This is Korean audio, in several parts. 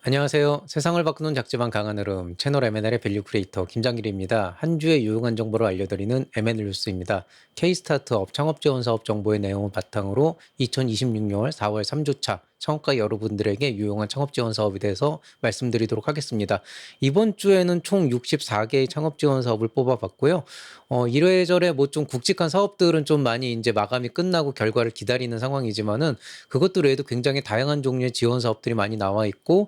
안녕하세요. 세상을 바꾸는 작지만 강한 흐름 채널 M&L의 밸류 크리에이터 김장길입니다. 한 주의 유용한 정보를 알려드리는 M&L 뉴스입니다. K-스타트업 창업 지원 사업 정보의 내용을 바탕으로 2026년 4월 3주차 창업가 여러분들에게 유용한 창업 지원 사업에 대해서 말씀드리도록 하겠습니다. 이번 주에는 총 64개의 창업 지원 사업을 뽑아봤고요. 이래저래 뭐 좀 굵직한 사업들은 좀 많이 이제 마감이 끝나고 결과를 기다리는 상황이지만은 그것들 외에도 굉장히 다양한 종류의 지원 사업들이 많이 나와 있고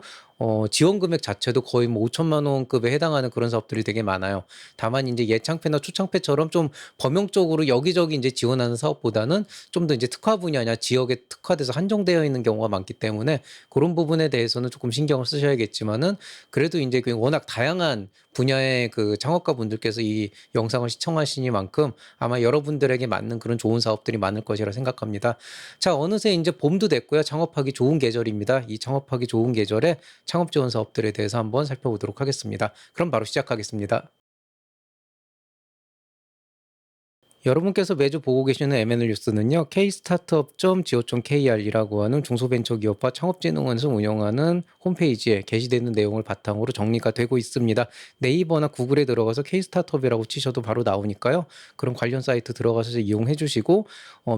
지원 금액 자체도 거의 뭐 5천만 원급에 해당하는 그런 사업들이 되게 많아요. 다만 이제 예창패나 초창패처럼 좀 범용적으로 여기저기 이제 지원하는 사업보다는 좀 더 이제 특화 분야냐 지역에 특화돼서 한정되어 있는 경우가 많기 때문에 그런 부분에 대해서는 조금 신경을 쓰셔야겠지만은 그래도 이제 그 워낙 다양한 분야의 그 창업가 분들께서 이 영상을 시청하시니만큼 아마 여러분들에게 맞는 그런 좋은 사업들이 많을 것이라 생각합니다. 자, 어느새 이제 봄도 됐고요. 창업하기 좋은 계절입니다. 이 창업하기 좋은 계절에 창업 지원 사업들에 대해서 한번 살펴보도록 하겠습니다. 그럼 바로 시작하겠습니다. 여러분께서 매주 보고 계시는 M&L 뉴스는요. kstartup.go.kr이라고 하는 중소벤처기업과 창업진흥원에서 운영하는 홈페이지에 게시되는 내용을 바탕으로 정리가 되고 있습니다. 네이버나 구글에 들어가서 K스타트업이라고 치셔도 바로 나오니까요. 그런 관련 사이트 들어가서 이용해 주시고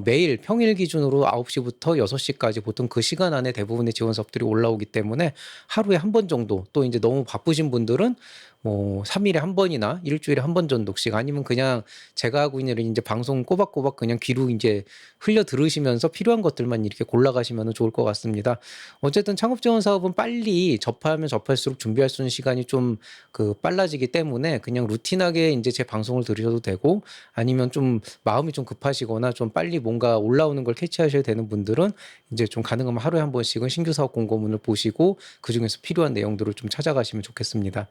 매일 평일 기준으로 9시부터 6시까지 보통 그 시간 안에 대부분의 지원 사업들이 올라오기 때문에 하루에 한 번 정도 또 이제 너무 바쁘신 분들은 뭐 3일에 한 번이나 일주일에 한 번 정도씩 아니면 그냥 제가 하고 있는 이제 방송 꼬박꼬박 그냥 귀로 이제 흘려 들으시면서 필요한 것들만 이렇게 골라가시면 좋을 것 같습니다. 어쨌든 창업 지원 사업은 빨리 접하면 접할수록 준비할 수 있는 시간이 좀 그 빨라지기 때문에 그냥 루틴하게 이제 제 방송을 들으셔도 되고 아니면 좀 마음이 좀 급하시거나 좀 빨리 뭔가 올라오는 걸 캐치하셔야 되는 분들은 이제 좀 가능하면 하루에 한 번씩은 신규 사업 공고문을 보시고 그중에서 필요한 내용들을 좀 찾아가시면 좋겠습니다.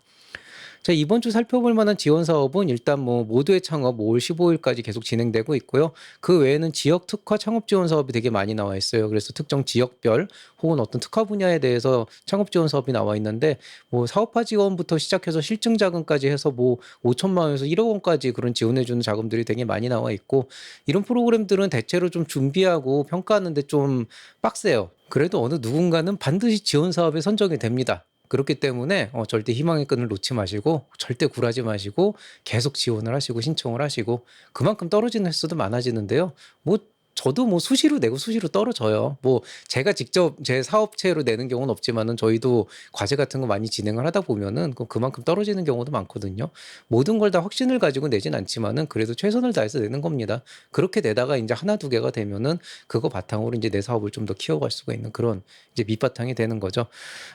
자, 이번 주 살펴볼 만한 지원 사업은 일단 뭐 모두의 창업 5월 15일까지 계속 진행되고 있고요. 그 외에는 지역 특화 창업 지원 사업이 되게 많이 나와 있어요. 그래서 특정 지역별 혹은 어떤 특화 분야에 대해서 창업 지원 사업이 나와 있는데 뭐 사업화 지원부터 시작해서 실증 자금까지 해서 뭐 5천만 원에서 1억 원까지 그런 지원해 주는 자금들이 되게 많이 나와 있고 이런 프로그램들은 대체로 좀 준비하고 평가하는데 좀 빡세요. 그래도 어느 누군가는 반드시 지원 사업에 선정이 됩니다. 그렇기 때문에 절대 희망의 끈을 놓지 마시고 절대 굴하지 마시고 계속 지원을 하시고 신청을 하시고 그만큼 떨어지는 횟수도 많아지는데요. 뭐 저도 뭐 수시로 내고 수시로 떨어져요. 뭐 제가 직접 제 사업체로 내는 경우는 없지만은 저희도 과제 같은 거 많이 진행을 하다 보면은 그만큼 떨어지는 경우도 많거든요. 모든 걸 다 확신을 가지고 내진 않지만은 그래도 최선을 다해서 내는 겁니다. 그렇게 내다가 이제 하나 두 개가 되면은 그거 바탕으로 이제 내 사업을 좀 더 키워갈 수가 있는 그런 이제 밑바탕이 되는 거죠.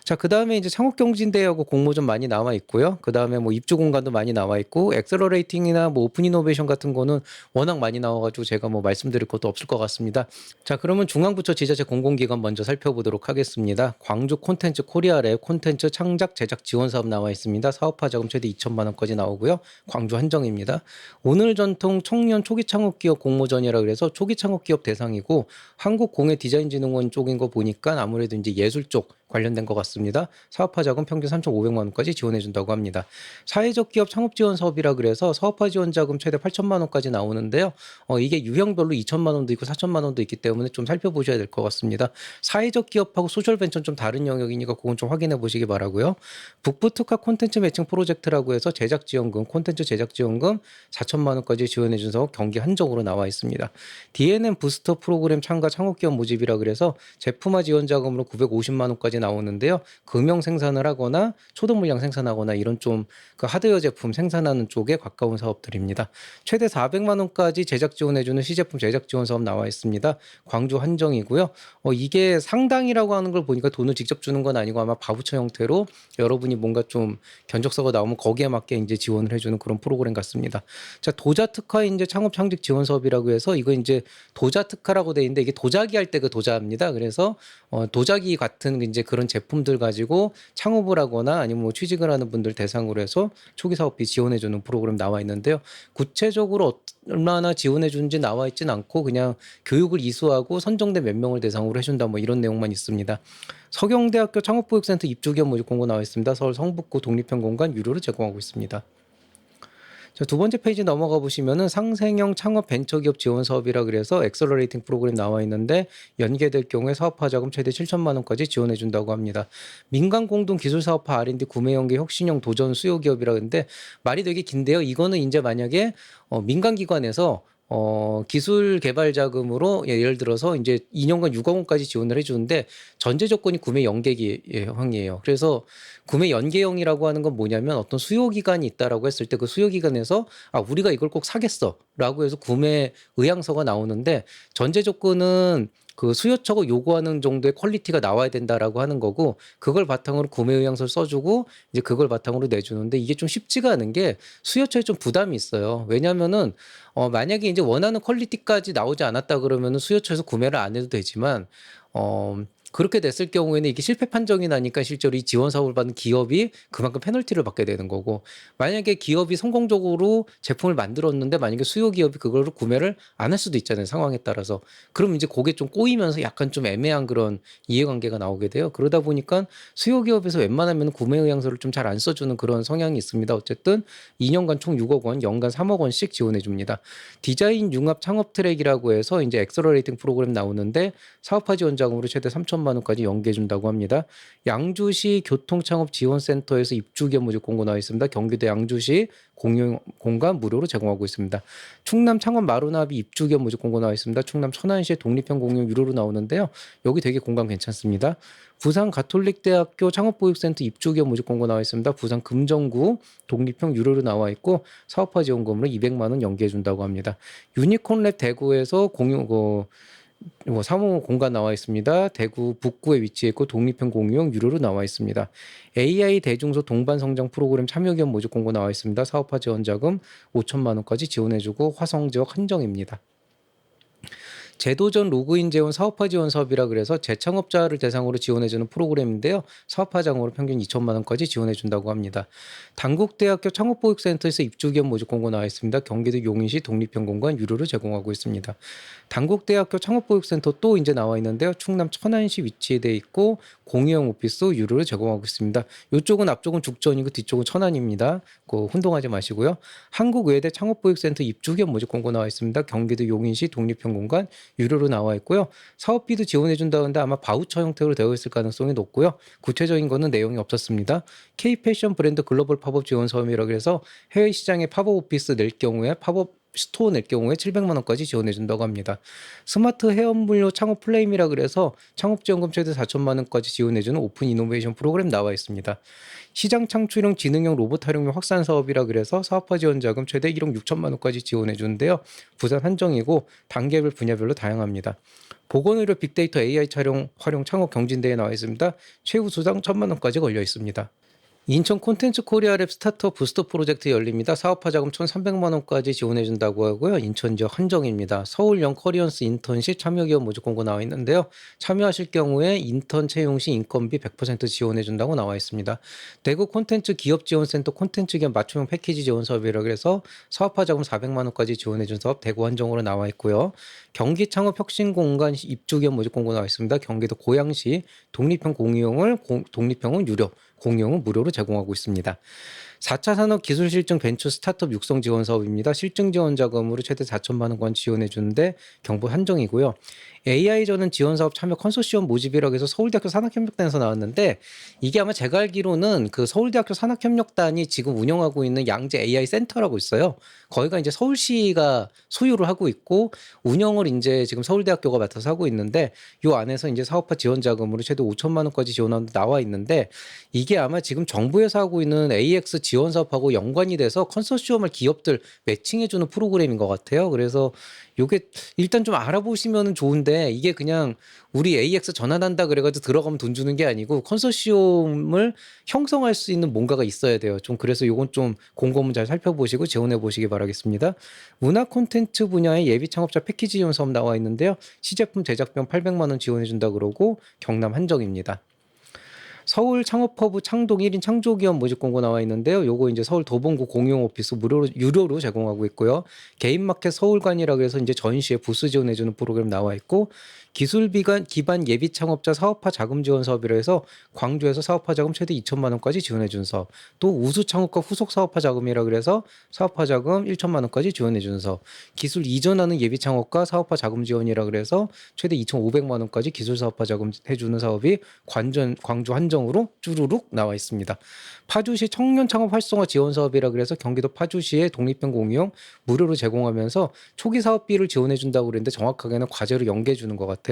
자, 그다음에 이제 창업경진대회하고 공모전 많이 나와 있고요. 그다음에 뭐 입주 공간도 많이 나와 있고 엑셀러레이팅이나 뭐 오픈 이노베이션 같은 거는 워낙 많이 나와 가지고 제가 뭐 말씀드릴 것도 없을 것 같습니다. 자, 그러면 중앙부처 지자체 공공기관 먼저 살펴보도록 하겠습니다. 광주 콘텐츠 코리아랩 콘텐츠 창작 제작 지원 사업 나와 있습니다. 사업화 자금 최대 2천만 원까지 나오고요. 광주 한정입니다. 오늘 전통 청년 초기 창업 기업 공모전이라 그래서 초기 창업 기업 대상이고 한국공예디자인진흥원 쪽인 거 보니까 아무래도 이제 예술 쪽 관련된 것 같습니다. 사업화 자금 평균 3,500만 원까지 지원해 준다고 합니다. 사회적 기업 창업 지원 사업이라 그래서 사업화 지원 자금 최대 8천만 원까지 나오는데요. 이게 유형별로 2천만 원도 있고 4천만 원도 있기 때문에 좀 살펴보셔야 될 것 같습니다. 사회적 기업하고 소셜 벤처는 좀 다른 영역이니까 그건 좀 확인해 보시기 바라고요. 북부 특화 콘텐츠 매칭 프로젝트라고 해서 제작 지원금, 콘텐츠 제작 지원금 4천만 원까지 지원해 준 사업 경기 한정으로 나와 있습니다. DNM 부스터 프로그램 참가 창업 기업 모집이라 그래서 제품화 지원 자금으로 950만 원까지 나오는데요. 금형 생산을 하거나 초도 물량 생산하거나 이런 좀 그 하드웨어 제품 생산하는 쪽에 가까운 사업들입니다. 최대 400만 원까지 제작 지원해주는 시제품 제작 지원 사업 나와 있습니다. 광주 한정이고요. 이게 상당이라고 하는 걸 보니까 돈을 직접 주는 건 아니고 아마 바우처 형태로 여러분이 뭔가 좀 견적서가 나오면 거기에 맞게 이제 지원을 해주는 그런 프로그램 같습니다. 자, 도자 특화 이제 창업 창직 지원 사업이라고 해서 이거 이제 도자 특화라고 돼 있는데 이게 도자기 할 때 그 도자입니다. 그래서 도자기 같은 이제 그런 제품들 가지고 창업을 하거나 아니면 뭐 취직을 하는 분들 대상으로 해서 초기 사업비 지원해 주는 프로그램 나와 있는데요. 구체적으로 얼마나 지원해 주는지 나와 있진 않고 그냥 교육을 이수하고 선정된 몇 명을 대상으로 해준다 뭐 이런 내용만 있습니다. 서경대학교 창업보육센터 입주기업 모집 공고 나와 있습니다. 서울 성북구 독립형 공간 유료로 제공하고 있습니다. 자, 두 번째 페이지 넘어가 보시면은 상생형 창업 벤처기업 지원 사업이라 그래서 엑셀러레이팅 프로그램 나와 있는데 연계될 경우에 사업화 자금 최대 7천만 원까지 지원해 준다고 합니다. 민간 공동 기술 사업화 R&D 구매 연계 혁신형 도전 수요 기업이라 그러는데 말이 되게 긴데요. 이거는 이제 만약에 민간 기관에서 기술 개발 자금으로 예를 들어서 이제 2년간 6억 원까지 지원을 해주는데 전제 조건이 구매 연계형이에요. 그래서 구매 연계형이라고 하는 건 뭐냐면 어떤 수요 기간이 있다라고 했을 때 그 수요 기간에서 우리가 이걸 꼭 사겠어라고 해서 구매 의향서가 나오는데 전제 조건은 그 수요처가 요구하는 정도의 퀄리티가 나와야 된다라고 하는 거고 그걸 바탕으로 구매 의향서를 써주고 이제 그걸 바탕으로 내주는데 이게 좀 쉽지가 않은 게 수요처에 좀 부담이 있어요. 왜냐하면은 만약에 이제 원하는 퀄리티까지 나오지 않았다 그러면은 수요처에서 구매를 안 해도 되지만 그렇게 됐을 경우에는 이게 실패 판정이 나니까 실제로 이 지원 사업을 받는 기업이 그만큼 페널티를 받게 되는 거고 만약에 기업이 성공적으로 제품을 만들었는데 만약에 수요 기업이 그거를 구매를 안 할 수도 있잖아요. 상황에 따라서. 그럼 이제 그게 좀 꼬이면서 약간 좀 애매한 그런 이해관계가 나오게 돼요. 그러다 보니까 수요 기업에서 웬만하면 구매 의향서를 좀 잘 안 써주는 그런 성향이 있습니다. 어쨌든 2년간 총 6억 원, 연간 3억 원씩 지원해 줍니다. 디자인 융합 창업 트랙이라고 해서 이제 엑셀러레이팅 프로그램 나오는데 사업화 지원 자금으로 최대 3천만 원까지 연계해 준다고 합니다. 양주시 교통창업지원센터에서 입주기업 모집 공고 나와 있습니다. 경기도 양주시 공용 공간 무료로 제공하고 있습니다. 충남 창업 마루나비 입주기업 모집 공고 나와 있습니다. 충남 천안시의 독립형 공용 유료로 나오는데요. 여기 되게 공간 괜찮습니다. 부산 가톨릭대학교 창업보육센터 입주기업 모집 공고 나와 있습니다. 부산 금정구 독립형 유료로 나와 있고 사업화 지원금으로 200만 원 연계해 준다고 합니다. 유니콘랩 대구에서 공용 사무 공간 나와 있습니다. 대구 북구에 위치해 있고 독립형 공유형 유료로 나와 있습니다. AI 대중소 동반 성장 프로그램 참여기업 모집 공고 나와 있습니다. 사업화 지원 자금 5천만 원까지 지원해주고 화성 지역 한정입니다. 제도전 로그인 재원 사업화 지원 사업이라 그래서 재창업자를 대상으로 지원해주는 프로그램인데요. 사업화 자금으로 평균 2천만 원까지 지원해준다고 합니다. 단국대학교 창업보육센터에서 입주기업 모집 공고 나와 있습니다. 경기도 용인시 독립형 공간 유료로 제공하고 있습니다. 단국대학교 창업보육센터 또 이제 나와 있는데요. 충남 천안시 위치돼 있고 공유형 오피스 유료로 제공하고 있습니다. 이쪽은 앞쪽은 죽전이고 뒤쪽은 천안입니다. 혼동하지 마시고요. 한국외대 창업보육센터 입주기업 모집 공고 나와 있습니다. 경기도 용인시 독립형 공간 유료로 나와 있고요. 사업비도 지원해 준다는데 아마 바우처 형태로 되어 있을 가능성이 높고요. 구체적인 거는 내용이 없었습니다. K-패션 브랜드 글로벌 팝업 지원 사업이라고 해서 해외 시장에 팝업 오피스 낼 경우에 팝업 스토어 낼 경우에 700만 원까지 지원해 준다고 합니다. 스마트 해엄물류 창업 플레임이라 그래서 창업지원금 최대 4천만 원까지 지원해 주는 오픈 이노베이션 프로그램 나와 있습니다. 시장 창출형 지능형 로봇 활용률 확산 사업이라 그래서 사업화 지원 자금 최대 1억 6천만 원까지 지원해 주는데요. 부산 한정이고 단계별 분야별로 다양합니다. 보건의료 빅데이터 AI 활용 창업 경진대회 나와 있습니다. 최우 수당 1천만 원까지 걸려 있습니다. 인천 콘텐츠 코리아랩 스타트업 부스터 프로젝트 열립니다. 사업화 자금 1,300만 원까지 지원해 준다고 하고요. 인천 지역 한정입니다. 서울 영커리언스 인턴십 참여기업 모집 공고 나와 있는데요. 참여하실 경우에 인턴 채용 시 인건비 100% 지원해 준다고 나와 있습니다. 대구 콘텐츠 기업지원센터 콘텐츠 기업 맞춤형 패키지 지원 사업이라 그래서 사업화 자금 400만 원까지 지원해 준 사업 대구 한정으로 나와 있고요. 경기 창업 혁신 공간 입주기업 모집 공고 나와 있습니다. 경기도 고양시 독립형 독립형은 유료, 공용은 무료로 제공하고 있습니다. 4차 산업 기술 실증 벤처 스타트업 육성 지원 사업입니다. 실증 지원 자금으로 최대 4천만 원권 지원해 주는데 경부 한정이고요. AI 저는 지원 사업 참여 컨소시엄 모집이라고 해서 서울대학교 산학협력단에서 나왔는데 이게 아마 제가 알기로는 그 서울대학교 산학협력단이 지금 운영하고 있는 양재 AI 센터라고 있어요. 거기가 이제 서울시가 소유를 하고 있고 운영을 이제 지금 서울대학교가 맡아서 하고 있는데 요 안에서 이제 사업화 지원 자금으로 최대 5천만 원까지 지원하는 나와 있는데 이게 아마 지금 정부에서 하고 있는 AX 지원 사업하고 연관이 돼서 컨소시엄을 기업들 매칭해 주는 프로그램인 것 같아요. 그래서 요게 일단 좀 알아보시면 좋은데 이게 그냥 우리 AX 전환한다 그래가지고 들어가면 돈 주는 게 아니고 컨소시엄을 형성할 수 있는 뭔가가 있어야 돼요. 좀 그래서 요건 좀 곰곰 잘 살펴보시고 지원해 보시기 바라겠습니다. 문화 콘텐츠 분야의 예비 창업자 패키지 지원 사업 나와 있는데요. 시제품 제작비용 800만 원 지원해 준다 그러고 경남 한정입니다. 서울 창업허브 창동 1인 창조기업 모집 공고 나와 있는데요. 요거 이제 서울 도봉구 공용 오피스 유료로 제공하고 있고요. 개인마켓 서울관이라고 해서 이제 전시에 부스 지원해주는 프로그램 나와 있고 기술 기반 예비 창업자 사업화 자금 지원 사업이라 해서 광주에서 사업화 자금 최대 2천만 원까지 지원해 준 사업. 또 우수 창업과 후속 사업화 자금이라 그래서 사업화 자금 1천만 원까지 지원해 준 사업. 기술 이전하는 예비 창업과 사업화 자금 지원이라 그래서 최대 2,500만 원까지 기술 사업화 자금 해주는 사업이 광주 한정으로 쭈루룩 나와 있습니다. 파주시 청년 창업 활성화 지원 사업이라 그래서 경기도 파주시에 독립형 공유형 무료로 제공하면서 초기 사업비를 지원해 준다고 그랬는데 정확하게는 과제로 연계해 주는 것 같아요.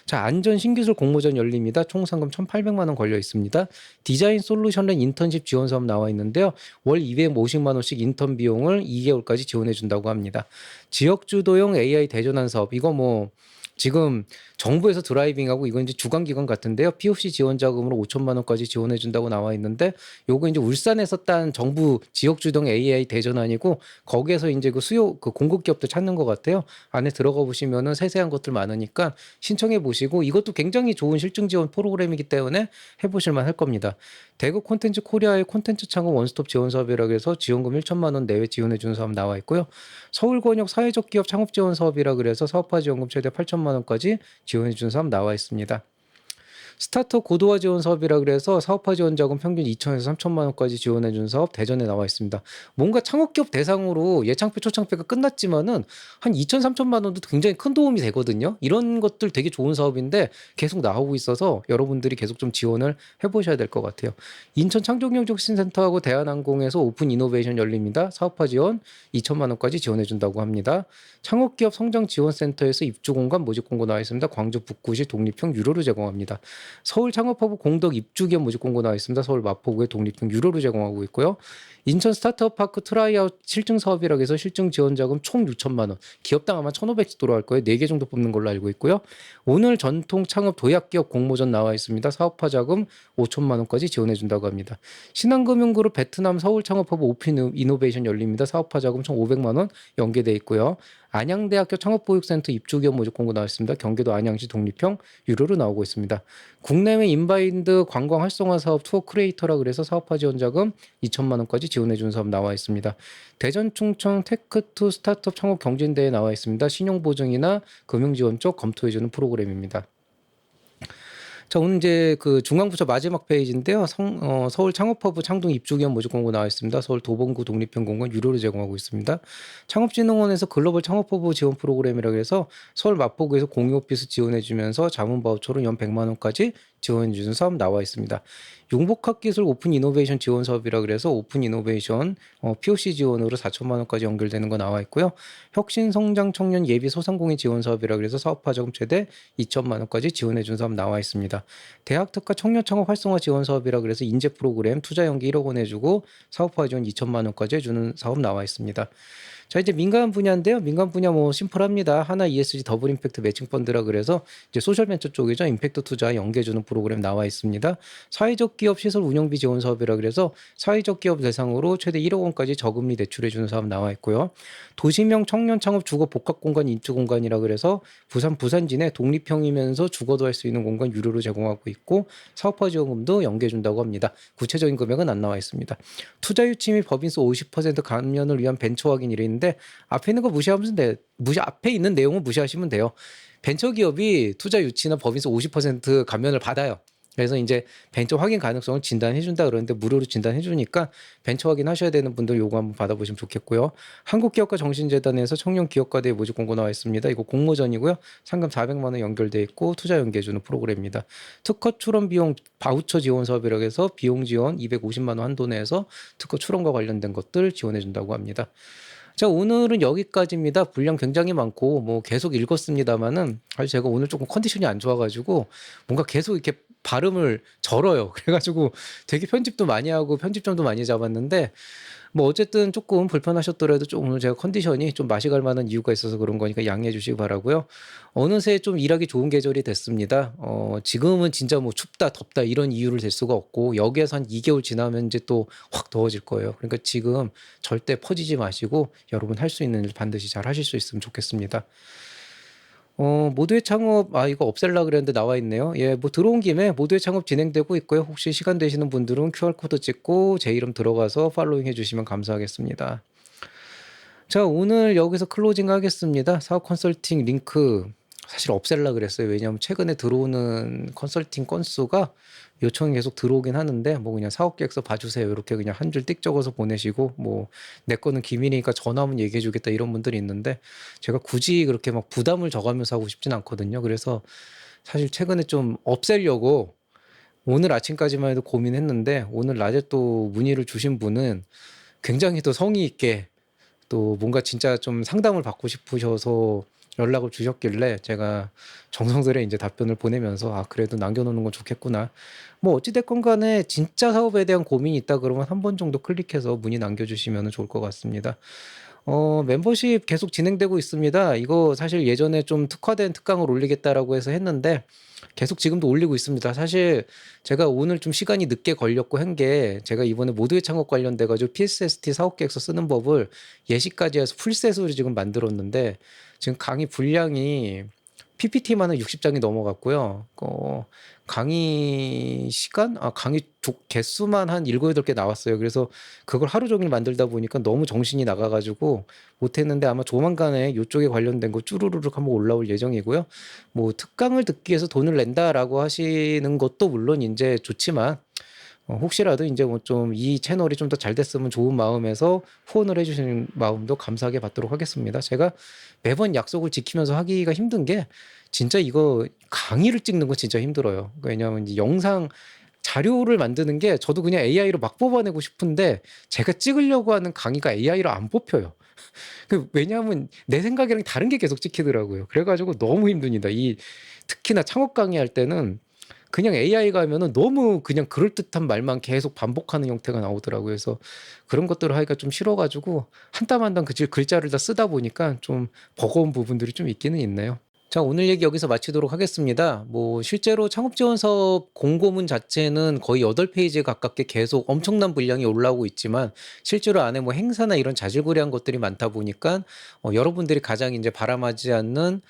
자, 안전 신기술 공모전 열립니다. 총 상금 1,800만 원 걸려 있습니다. 디자인 솔루션의 인턴십 지원 사업 나와 있는데요. 월 250만 원씩 인턴 비용을 2개월까지 지원해 준다고 합니다. 지역 주도형 AI 대전환 사업, 이거 뭐 지금 정부에서 드라이빙하고 이건 이제 주관기관 같은데요. POC 지원 자금으로 5천만 원까지 지원해 준다고 나와 있는데 요거 이제 울산에서 딴 정부 지역 주도형 AI 대전환이고 거기에서 이제 그 수요 그 공급 기업들 찾는 것 같아요. 안에 들어가 보시면은 세세한 것들 많으니까 신청해 보시고 이것도 굉장히 좋은 실증 지원 프로그램이기 때문에 해보실 만할 겁니다. 대구 콘텐츠 코리아의 콘텐츠 창업 원스톱 지원 사업이라고 해서 지원금 1천만 원 내외 지원해 주는 사업 나와 있고요. 서울권역 사회적 기업 창업 지원 사업이라 그래서 사업화 지원금 최대 8천만 원까지 지원해 주는 사업 나와 있습니다. 스타트업 고도화 지원 사업이라 그래서 사업화 지원 자금 평균 2천에서 3천만 원까지 지원해 준 사업 대전에 나와 있습니다. 뭔가 창업기업 대상으로 예창표 초창표가 끝났지만은 한 2천 3천만 원도 굉장히 큰 도움이 되거든요. 이런 것들 되게 좋은 사업인데 계속 나오고 있어서 여러분들이 계속 좀 지원을 해보셔야 될 것 같아요. 인천 창조경제혁신센터하고 대한항공에서 오픈 이노베이션 열립니다. 사업화 지원 2천만 원까지 지원해 준다고 합니다. 창업기업 성장지원센터에서 입주공간 모집공고 나와 있습니다. 광주 북구시 독립형 유료로 제공합니다. 서울 창업허브 공덕 입주기업 모집 공고 나와 있습니다. 서울 마포구에 독립형 유료로 제공하고 있고요. 인천 스타트업 파크 트라이아웃 실증 사업이라고 해서 실증 지원 자금 총 6천만 원. 기업당 아마 1,500씩 들어갈 거예요. 4개 정도 뽑는 걸로 알고 있고요. 오늘 전통 창업 도약기업 공모전 나와 있습니다. 사업화 자금 5천만 원까지 지원해 준다고 합니다. 신한금융그룹 베트남 서울 창업허브 오픈 이노베이션 열립니다. 사업화 자금 총 500만 원 연계돼 있고요. 안양대학교 창업보육센터 입주기업 모집 공고 나와 있습니다. 경기도 안양시 독립형 유료로 나오고 있습니다. 국내외 인바인드 관광 활성화 사업 투어 크리에이터라 그래서 사업화 지원 자금 2천만 원까지 지원해 주는 사업 나와 있습니다. 대전 충청 테크2 스타트업 창업 경진대회 나와 있습니다. 신용보증이나 금융지원 쪽 검토해 주는 프로그램입니다. 자, 오늘 이제 그 중앙부처 마지막 페이지인데요. 서울 창업허브 창동 입주기업 모집 공고 나와 있습니다. 서울 도봉구 독립형 공간 유료로 제공하고 있습니다. 창업진흥원에서 글로벌 창업허브 지원 프로그램이라고 해서 서울 마포구에서 공유 오피스 지원해 주면서 자문 바우처로 연 100만 원까지 지원해 주는 사업 나와 있습니다. 융복합기술 오픈 이노베이션 지원 사업이라 그래서 오픈 이노베이션 POC 지원으로 4천만 원까지 연결되는 거 나와 있고요. 혁신성장 청년 예비 소상공인 지원 사업이라 그래서 사업화 자금 최대 2천만 원까지 지원해 준 사업 나와 있습니다. 대학 특화 청년 창업 활성화 지원 사업이라 그래서 인재 프로그램 투자 연기 1억 원 해주고 사업화 지원 2천만 원까지 해주는 사업 나와 있습니다. 자, 이제 민간 분야인데요. 민간 분야 뭐 심플합니다. 하나 ESG 더블 임팩트 매칭 펀드라 그래서 이제 소셜 벤처 쪽이죠. 임팩트 투자 연계해주는 프로그램 나와 있습니다. 사회적 기업 시설 운영비 지원 사업이라 그래서 사회적 기업 대상으로 최대 1억 원까지 저금리 대출해주는 사업 나와 있고요. 도시명 청년 창업 주거 복합 공간 입주 공간이라 그래서 부산진에 독립형이면서 주거도 할 수 있는 공간 유료로 제공하고 있고 사업화 지원금도 연계해준다고 합니다. 구체적인 금액은 안 나와 있습니다. 투자 유치 및 법인수 50% 감면을 위한 벤처 확인 이랬는데 앞에 있는 거 무시하면 앞에 있는 내용은 무시하시면 돼요. 벤처 기업이 투자 유치나 법인수 50% 감면을 받아요. 그래서 이제 벤처 확인 가능성을 진단해 준다 그러는데 무료로 진단해 주니까 벤처 확인 하셔야 되는 분들 요거 한번 받아보시면 좋겠고요. 한국기업가 정신재단에서 청년 기업가대 모집 공고 나와 있습니다. 이거 공모전이고요. 상금 400만 원 연결돼 있고 투자 연계해 주는 프로그램입니다. 특허 출원 비용 바우처 지원 사업이라고 해서 비용 지원 250만 원 한도 내에서 특허 출원과 관련된 것들 지원해 준다고 합니다. 자, 오늘은 여기까지입니다. 분량 굉장히 많고 뭐 계속 읽었습니다만은 사실 제가 오늘 조금 컨디션이 안 좋아가지고 뭔가 계속 이렇게 발음을 절어요. 그래가지고 되게 편집도 많이 하고 편집점도 많이 잡았는데 뭐 어쨌든 조금 불편하셨더라도 좀 오늘 제가 컨디션이 좀 맛이 갈 만한 이유가 있어서 그런 거니까 양해해 주시기 바라고요. 어느새 좀 일하기 좋은 계절이 됐습니다. 지금은 진짜 뭐 춥다 덥다 이런 이유를 댈 수가 없고 여기에서 한 2개월 지나면 이제 또 확 더워질 거예요. 그러니까 지금 절대 퍼지지 마시고 여러분 할 수 있는 일 반드시 잘 하실 수 있으면 좋겠습니다. 모두의 창업, 이거 없앨라 그랬는데 나와 있네요. 예, 뭐 들어온 김에 모두의 창업 진행되고 있고요. 혹시 시간 되시는 분들은 QR코드 찍고 제 이름 들어가서 팔로잉 해주시면 감사하겠습니다. 자, 오늘 여기서 클로징 하겠습니다. 사업 컨설팅 링크 사실 없앨라 그랬어요. 왜냐하면 최근에 들어오는 컨설팅 건수가 요청이 계속 들어오긴 하는데 뭐 그냥 사업 계획서 봐주세요 이렇게 그냥 한 줄 띡 적어서 보내시고 뭐 내 거는 기밀이니까 전화하면 얘기해 주겠다 이런 분들이 있는데 제가 굳이 그렇게 막 부담을 져가면서 하고 싶진 않거든요. 그래서 사실 최근에 좀 없애려고 오늘 아침까지만 해도 고민했는데 오늘 낮에 또 문의를 주신 분은 굉장히 또 성의 있게 또 뭔가 진짜 좀 상담을 받고 싶으셔서 연락을 주셨길래 제가 정성스레 이제 답변을 보내면서 '아 그래도 남겨 놓는 건 좋겠구나.' 뭐 어찌 됐건 간에 진짜 사업에 대한 고민이 있다 그러면 한 번 정도 클릭해서 문의 남겨 주시면은 좋을 것 같습니다. 멤버십 계속 진행되고 있습니다. 이거 사실 예전에 좀 특화된 특강을 올리겠다라고 해서 했는데 계속 지금도 올리고 있습니다. 사실 제가 오늘 좀 시간이 늦게 걸렸고 한 게 제가 이번에 모두의 창업 관련돼 가지고 PSST 사업 계획서 쓰는 법을 예시까지 해서 풀셋으로 지금 만들었는데 지금 강의 분량이 PPT만은 60장이 넘어갔고요. 강의 시간? 강의 개수만 한 7-8개 나왔어요. 그래서 그걸 하루 종일 만들다 보니까 너무 정신이 나가 가지고 못 했는데 아마 조만간에 요쪽에 관련된 거 쭈루루룩 한번 올라올 예정이고요. 뭐 특강을 듣기 위해서 돈을 낸다라고 하시는 것도 물론 인제 좋지만 혹시라도 인제 뭐 좀 이 채널이 좀 더 잘 됐으면 좋은 마음에서 후원을 해 주시는 마음도 감사하게 받도록 하겠습니다. 제가 매번 약속을 지키면서 하기가 힘든 게 진짜 이거 강의를 찍는 거 진짜 힘들어요. 왜냐하면 이제 영상 자료를 만드는 게 저도 그냥 AI로 막 뽑아내고 싶은데 제가 찍으려고 하는 강의가 AI로 안 뽑혀요. 왜냐하면 내 생각이랑 다른 게 계속 찍히더라고요. 그래 가지고 너무 힘듭니다. 특히나 창업 강의할 때는 그냥 AI가 하면은 너무 그냥 그럴듯한 말만 계속 반복하는 형태가 나오더라고요. 그래서 그런 것들을 하기가 좀 싫어 가지고 한 땀 한 땀 글자를 다 쓰다 보니까 좀 버거운 부분들이 좀 있기는 있네요. 자, 오늘 얘기 여기서 마치도록 하겠습니다. 뭐 실제로 창업 지원 사업 공고문 자체는 거의 8페이지에 가깝게 계속 엄청난 분량이 올라오고 있지만 실제로 안에 뭐 행사나 이런 자질구레한 것들이 많다 보니까 여러분들이 가장 이제 바람하지 않는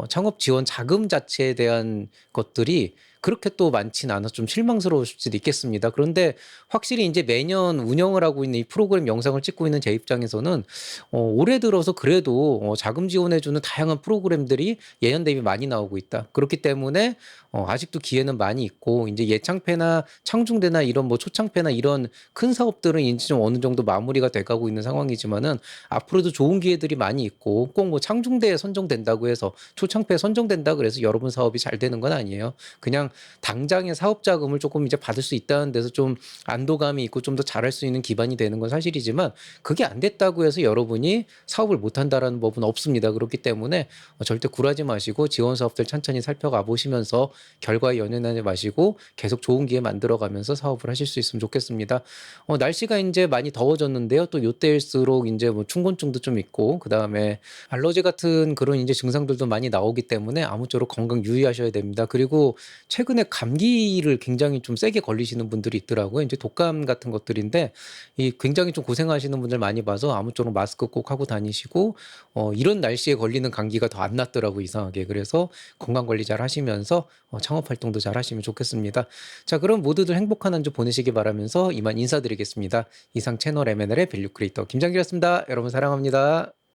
창업 지원 자금 자체에 대한 것들이 그렇게 또 많진 않아서 좀 실망스러우실 수도 있겠습니다. 그런데 확실히 이제 매년 운영을 하고 있는 이 프로그램 영상을 찍고 있는 제 입장에서는 올해 들어서 그래도 자금 지원해 주는 다양한 프로그램들이 예년 대비 많이 나오고 있다. 그렇기 때문에 아직도 기회는 많이 있고 인제 예창패나 창중대나 이런 뭐 초창패나 이런 큰 사업들은 인제 좀 어느 정도 마무리가 돼 가고 있는 상황이지만은 앞으로도 좋은 기회들이 많이 있고 꼭 뭐 창중대에 선정된다고 해서 초창패에 선정된다 그래서 여러분 사업이 잘 되는 건 아니에요. 그냥 당장의 사업 자금을 쪼끔 이제 받을 수 있다는 데서 좀 안도감이 있고 좀 더 잘할 수 있는 기반이 되는 건 사실이지만 그게 안 됐다고 해서 여러분이 사업을 못 한다라는 법은 없습니다. 그렇기 때문에 절대 굴하지 마시고 지원 사업들 천천히 살펴가 보시면서 결과에 연연하지 마시고 계속 좋은 기회 만들어 가면서 사업을 하실 수 있으면 좋겠습니다. 날씨가 인제 많이 더워졌는데요. 또 요때일수록 인제 뭐 춘곤증도 좀 있고 그다음에 알러지 같은 그런 인제 증상들도 많이 나오기 때문에 아무쪼록 건강 유의하셔야 됩니다. 그리고 최근에 감기를 굉장히 좀 세게 걸리시는 분들이 있더라고요. 인제 독감 같은 것들인데 굉장히 좀 고생하시는 분들 많이 봐서 아무쪼록 마스크 꼭 하고 다니시고 이런 날씨에 걸리는 감기가 더 안 낫더라고요, 이상하게. 그래서 건강 관리 잘 하시면서 창업 활동도 잘 하시면 좋겠습니다. 자, 그럼 모두들 행복한 한 주 보내시기 바라면서 이만 인사드리겠습니다. 이상 채널 M&A의 밸류 크리에이터 김장길이었습니다. 여러분 사랑합니다.